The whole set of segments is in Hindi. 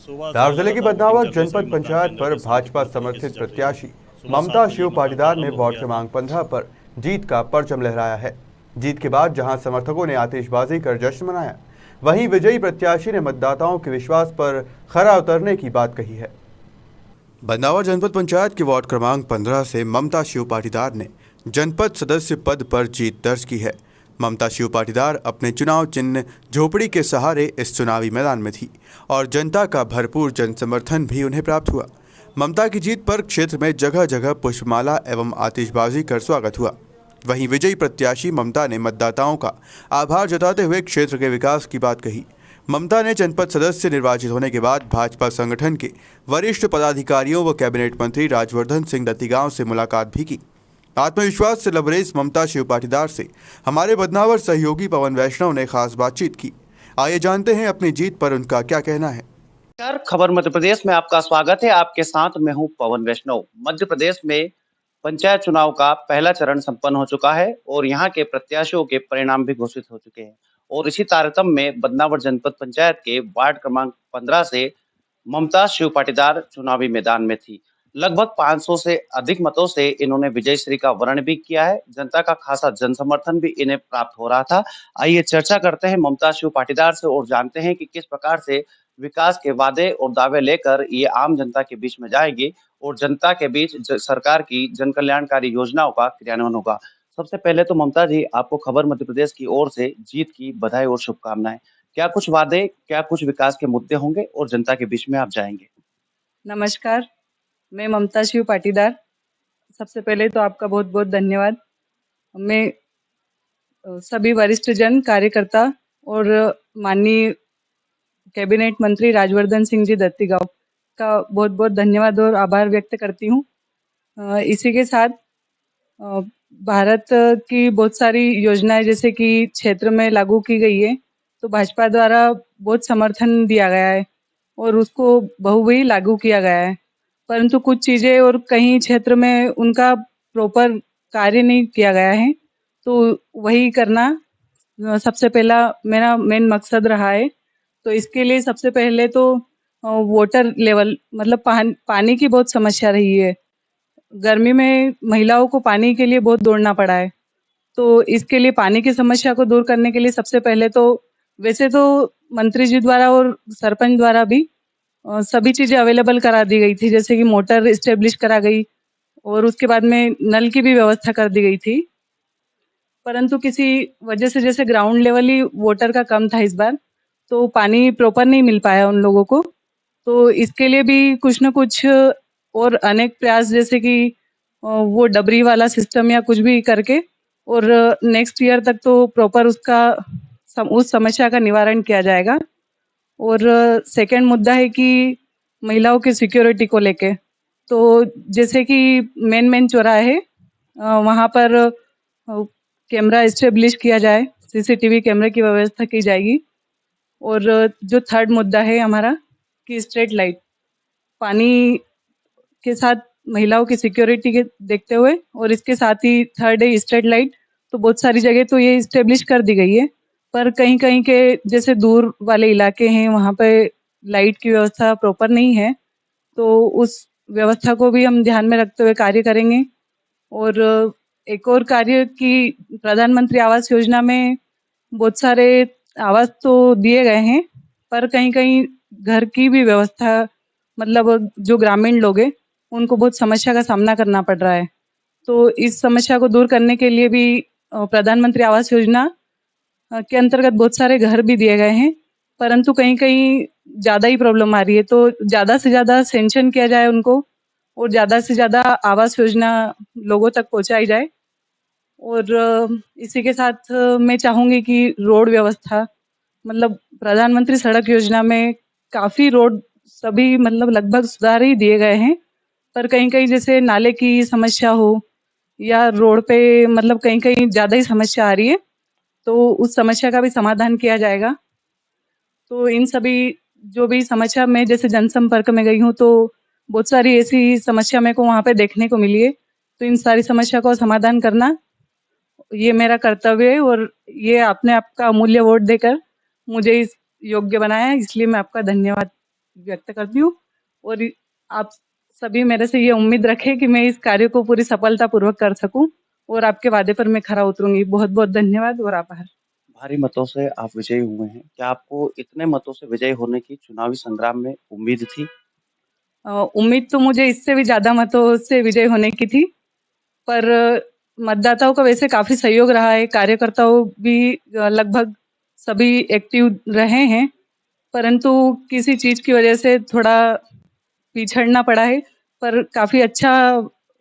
धार जिले की बदनावर जनपद पंचायत पर भाजपा समर्थित प्रत्याशी ममता शिव पाटीदार ने वार्ड क्रमांक 15 पर जीत का परचम लहराया है। जीत के बाद जहां समर्थकों ने आतिशबाजी कर जश्न मनाया, वहीं विजयी प्रत्याशी ने मतदाताओं के विश्वास पर खरा उतरने की बात कही है। बदनावर जनपद पंचायत के वार्ड क्रमांक 15 से ममता शिव पाटीदार ने जनपद सदस्य पद पर जीत दर्ज की है। ममता शिव पाटीदार अपने चुनाव चिन्ह झोपड़ी के सहारे इस चुनावी मैदान में थी और जनता का भरपूर जन समर्थन भी उन्हें प्राप्त हुआ। ममता की जीत पर क्षेत्र में जगह जगह पुष्पमाला एवं आतिशबाजी कर स्वागत हुआ। वहीं विजयी प्रत्याशी ममता ने मतदाताओं का आभार जताते हुए क्षेत्र के विकास की बात कही। ममता ने जनपद सदस्य निर्वाचित होने के बाद भाजपा संगठन के वरिष्ठ पदाधिकारियों व कैबिनेट मंत्री राजवर्धन सिंह दत्तीगांव से मुलाकात भी की। आत्मविश्वास से लबरेज ममता शिव पाटीदार से हमारे बदनावर सहयोगी पवन वैष्णव ने खास बातचीत की। आइए जानते हैं अपनी जीत पर उनका क्या कहना है। खबर मध्य प्रदेश में आपका स्वागत है। आपके साथ मैं हूं पवन वैष्णव। मध्य प्रदेश में पंचायत चुनाव का पहला चरण संपन्न हो चुका है और यहां के प्रत्याशियों के परिणाम भी घोषित हो चुके हैं और इसी तारतम्य में बदनावर जनपद पंचायत के वार्ड क्रमांक 15 से ममता शिव पाटीदार चुनावी मैदान में थी। लगभग 500 से अधिक मतों से इन्होंने विजय श्री का वर्ण भी किया है। जनता का खासा जन समर्थन भी इन्हें प्राप्त हो रहा था। आइए चर्चा करते हैं ममता शिव पाटीदार से और जानते हैं कि किस प्रकार से विकास के वादे और दावे लेकर ये आम जनता के बीच में जाएगी और जनता के बीच सरकार की जन कल्याणकारी योजनाओं का क्रियान्वयन होगा। सबसे पहले तो ममता जी, आपको खबर मध्य प्रदेश की ओर से जीत की बधाई और शुभकामनाएं। क्या कुछ वादे, क्या कुछ विकास के मुद्दे होंगे और जनता के बीच में आप जाएंगे? नमस्कार, मैं ममता शिव पाटीदार। सबसे पहले तो आपका बहुत बहुत धन्यवाद। मैं सभी वरिष्ठ जन कार्यकर्ता और माननीय कैबिनेट मंत्री राजवर्धन सिंह जी दत्तीगांव का बहुत बहुत धन्यवाद और आभार व्यक्त करती हूँ। इसी के साथ भारत की बहुत सारी योजनाएं जैसे कि क्षेत्र में लागू की गई है, तो भाजपा द्वारा बहुत समर्थन दिया गया है और उसको बहुवी लागू किया गया है। परंतु कुछ चीज़ें और कहीं क्षेत्र में उनका प्रॉपर कार्य नहीं किया गया है, तो वही करना सबसे पहला मेरा मेन मकसद रहा है। तो इसके लिए सबसे पहले तो वाटर लेवल मतलब पानी की बहुत समस्या रही है। गर्मी में महिलाओं को पानी के लिए बहुत दौड़ना पड़ा है, तो इसके लिए पानी की समस्या को दूर करने के लिए सबसे पहले तो वैसे तो मंत्री जी द्वारा और सरपंच द्वारा भी सभी चीज़ें अवेलेबल करा दी गई थी, जैसे कि मोटर इस्टेब्लिश करा गई और उसके बाद में नल की भी व्यवस्था कर दी गई थी। परंतु किसी वजह से जैसे ग्राउंड लेवल ही वाटर का कम था इस बार, तो पानी प्रॉपर नहीं मिल पाया उन लोगों को। तो इसके लिए भी कुछ न कुछ और अनेक प्रयास जैसे कि वो डबरी वाला सिस्टम या कुछ भी करके और नेक्स्ट ईयर तक तो प्रॉपर उसका उस समस्या का निवारण किया जाएगा। और सेकंड मुद्दा है कि महिलाओं की सिक्योरिटी को लेके, तो जैसे कि मेन चौराहे वहाँ पर कैमरा इस्टेब्लिश किया जाए, सीसीटीवी कैमरे की व्यवस्था की जाएगी। और जो थर्ड मुद्दा है हमारा कि स्ट्रीट लाइट, पानी के साथ महिलाओं की सिक्योरिटी के देखते हुए और इसके साथ ही थर्ड है स्ट्रीट लाइट। तो बहुत सारी जगह तो ये इस्टेब्लिश कर दी गई है, पर कहीं कहीं के जैसे दूर वाले इलाके हैं वहाँ पे लाइट की व्यवस्था प्रॉपर नहीं है, तो उस व्यवस्था को भी हम ध्यान में रखते हुए कार्य करेंगे। और एक और कार्य कि प्रधानमंत्री आवास योजना में बहुत सारे आवास तो दिए गए हैं, पर कहीं कहीं घर की भी व्यवस्था मतलब जो ग्रामीण लोग हैं उनको बहुत समस्या का सामना करना पड़ रहा है। तो इस समस्या को दूर करने के लिए भी प्रधानमंत्री आवास योजना के अंतर्गत बहुत सारे घर भी दिए गए हैं, परंतु कहीं कहीं ज़्यादा ही प्रॉब्लम आ रही है। तो ज़्यादा से ज़्यादा सेंक्शन किया जाए उनको और ज़्यादा से ज़्यादा आवास योजना लोगों तक पहुँचाई जाए। और इसी के साथ मैं चाहूँगी कि रोड व्यवस्था मतलब प्रधानमंत्री सड़क योजना में काफ़ी रोड सभी मतलब लगभग सुधार ही दिए गए हैं, पर कहीं कहीं जैसे नाले की समस्या हो या रोड पे मतलब कहीं कहीं ज़्यादा ही समस्या आ रही है, तो उस समस्या का भी समाधान किया जाएगा। तो इन सभी जो भी समस्या मैं जैसे जनसंपर्क में गई हूँ, तो बहुत सारी ऐसी समस्या मेरे को वहाँ पे देखने को मिली है, तो इन सारी समस्या का समाधान करना ये मेरा कर्तव्य है और ये आपने आपका अमूल्य वोट देकर मुझे इस योग्य बनाया है, इसलिए मैं आपका धन्यवाद व्यक्त करती हूँ और आप सभी मेरे से ये उम्मीद रखें कि मैं इस कार्य को पूरी सफलतापूर्वक कर सकूं और आपके वादे पर मैं खरा उतरूंगी। बहुत बहुत धन्यवाद और आभार। भारी मतों से आप विजयी हुए हैं। क्या आपको इतने मतों से विजयी होने की चुनावी संग्राम में उम्मीद थी? उम्मीद तो मुझे इससे भी ज्यादा मतों से विजय होने की थी, पर मतदाताओं का वैसे काफी सहयोग रहा है। कार्यकर्ताओं भी लगभग सभी एक्टिव रहे हैं, परंतु किसी चीज की वजह से थोड़ा पिछड़ना पड़ा है, पर काफी अच्छा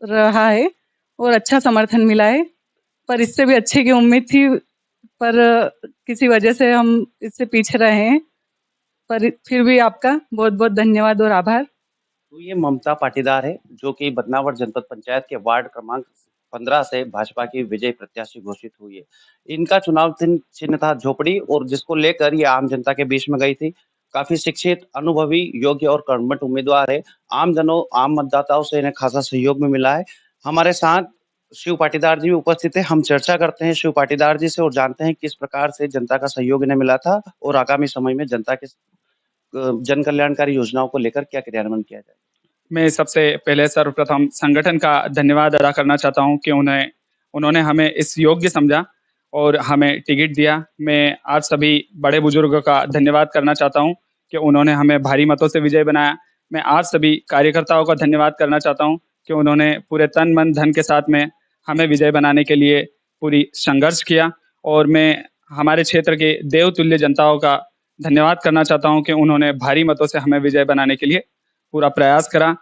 रहा है और अच्छा समर्थन मिला है। पर इससे भी अच्छे की उम्मीद थी, पर किसी वजह से हम इससे पीछे रहे हैं। पर फिर भी आपका बहुत बहुत धन्यवाद और आभार। तो ये ममता पाटीदार है, जो कि बदनावर जनपद पंचायत के वार्ड क्रमांक 15 से भाजपा की विजयी प्रत्याशी घोषित हुई है। इनका चुनाव चिन्ह था झोपड़ी, और जिसको लेकर ये आम जनता के बीच में गई थी। काफी शिक्षित, अनुभवी, योग्य और कर्मठ उम्मीदवार है। आम मतदाताओं से इन्हें खासा सहयोग भी मिला है। हमारे साथ शिव पाटीदार जी भी उपस्थित है। हम चर्चा करते हैं शिव पाटीदार जी से और जानते हैं किस प्रकार से जनता का सहयोग इन्हें मिला था और आगामी समय में जनता के जन कल्याणकारी योजनाओं को लेकर क्या क्रियान्वयन किया जाए। मैं सबसे पहले सर्वप्रथम संगठन का धन्यवाद अदा करना चाहता हूं कि उन्होंने हमें इस योग्य समझा और हमें टिकट दिया। मैं आज सभी बड़े बुजुर्गों का धन्यवाद करना चाहता हूं कि उन्होंने हमें भारी मतों से विजय बनाया। मैं आज सभी कार्यकर्ताओं का धन्यवाद करना चाहता हूं कि उन्होंने पूरे तन मन धन के साथ में हमें विजय बनाने के लिए पूरी संघर्ष किया। और मैं हमारे क्षेत्र के देवतुल्य जनताओं का धन्यवाद करना चाहता हूं कि उन्होंने भारी मतों से हमें विजय बनाने के लिए पूरा प्रयास करा।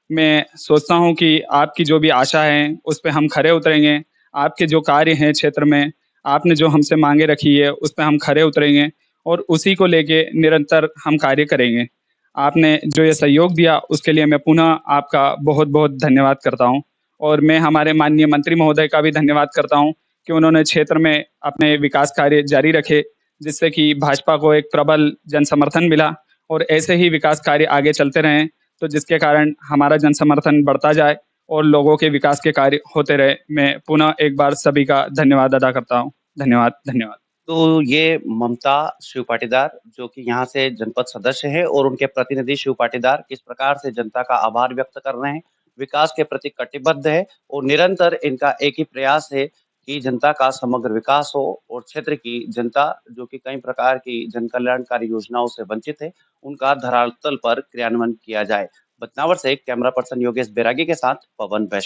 मैं सोचता हूं कि आपकी जो भी आशा है उस पे हम खरे उतरेंगे। आपके जो कार्य हैं क्षेत्र में, आपने जो हमसे मांगे रखी है उस पे हम खरे उतरेंगे और उसी को लेके निरंतर हम कार्य करेंगे। आपने जो ये सहयोग दिया उसके लिए मैं पुनः आपका बहुत बहुत धन्यवाद करता हूं। और मैं हमारे माननीय मंत्री महोदय का भी धन्यवाद करता हूं कि उन्होंने क्षेत्र में अपने विकास कार्य जारी रखे, जिससे कि भाजपा को एक प्रबल जन समर्थन मिला और ऐसे ही विकास कार्य आगे चलते रहें, तो जिसके कारण हमारा जन समर्थन बढ़ता जाए और लोगों के विकास के कार्य होते रहे। मैं पुनः एक बार सभी का धन्यवाद अदा करता हूँ। धन्यवाद, धन्यवाद। तो ये ममता शिव पाटीदार, जो कि यहाँ से जनपद सदस्य है, और उनके प्रतिनिधि शिव पाटीदार किस प्रकार से जनता का आभार व्यक्त कर रहे हैं, विकास के प्रति कटिबद्ध है, और निरंतर इनका एक ही प्रयास है कि जनता का समग्र विकास हो और क्षेत्र की जनता जो कि कई प्रकार की जन कल्याणकारी योजनाओं से वंचित है, उनका धरातल पर क्रियान्वयन किया जाए। बदनावर से कैमरा पर्सन योगेश बैरागी के साथ पवन वैश्य।